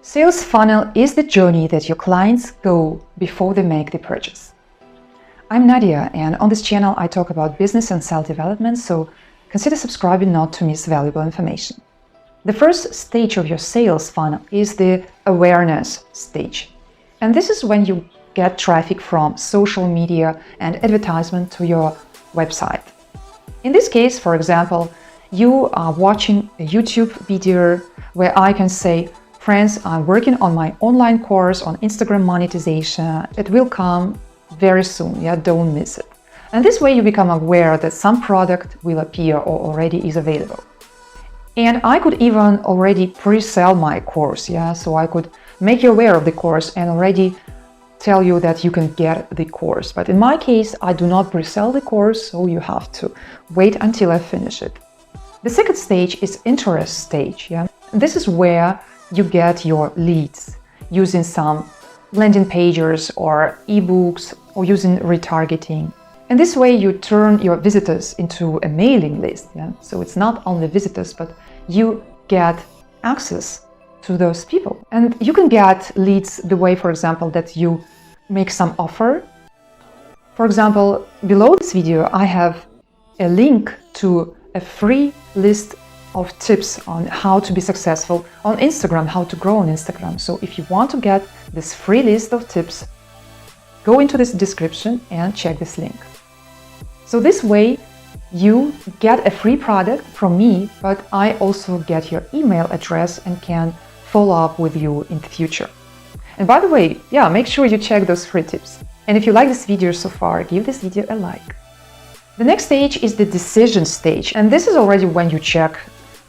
Sales funnel is the journey that your clients go before they make the purchase. I'm Nadia, and on this channel I talk about business and self-development, so consider subscribing not to miss valuable information. The first stage of your sales funnel is the awareness stage. And this is when you get traffic from social media and advertisement to your website. In this case, for example, you are watching a YouTube video where I can say, friends, I'm working on my online course on Instagram monetization. It will come very soon, don't miss it. And this way you become aware that some product will appear or already is available. And I could even already pre-sell my course, so I could make you aware of the course and already tell you that you can get the course. But in my case, I do not pre-sell the course, so you have to wait until I finish it. The second stage is interest stage. This is where you get your leads using some landing pages or ebooks or using retargeting. And this way you turn your visitors into a mailing list. So it's not only visitors, but you get access to those people. And you can get leads the way, for example, that you make some offer. For example, below this video, I have a link to a free list of tips on how to be successful on Instagram, how to grow on Instagram. So if you want to get this free list of tips, go into this description and check this link. So this way you get a free product from me, but I also get your email address and can follow up with you in the future. And by the way, make sure you check those free tips. And if you like this video so far, give this video a like. The next stage is the decision stage. And this is already when you check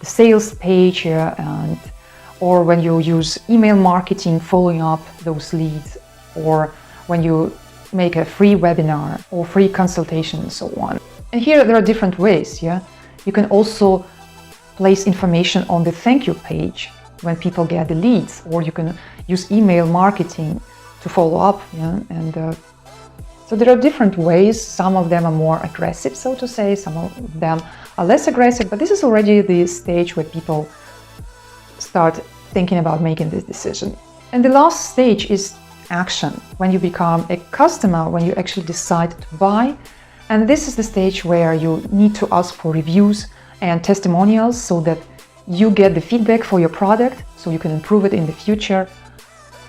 the sales page or when you use email marketing, following up those leads, or when you make a free webinar or free consultation and so on. And here there are different ways. You can also place information on the thank you page when people get the leads, or you can use email marketing to follow up. So there are different ways. Some of them are more aggressive, so to say. Some of them are less aggressive, but this is already the stage where people start thinking about making this decision. And the last stage is action, when you become a customer, when you actually decide to buy. And this is the stage where you need to ask for reviews and testimonials so that you get the feedback for your product so you can improve it in the future.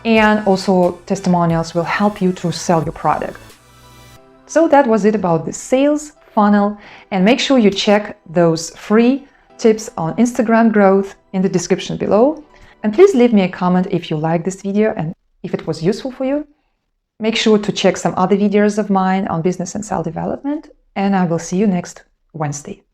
And also testimonials will help you to sell your product. So that was it about the sales funnel, and make sure you check those free tips on Instagram growth in the description below. And please leave me a comment if you like this video and if it was useful for you. Make sure to check some other videos of mine on business and self-development, and I will see you next Wednesday.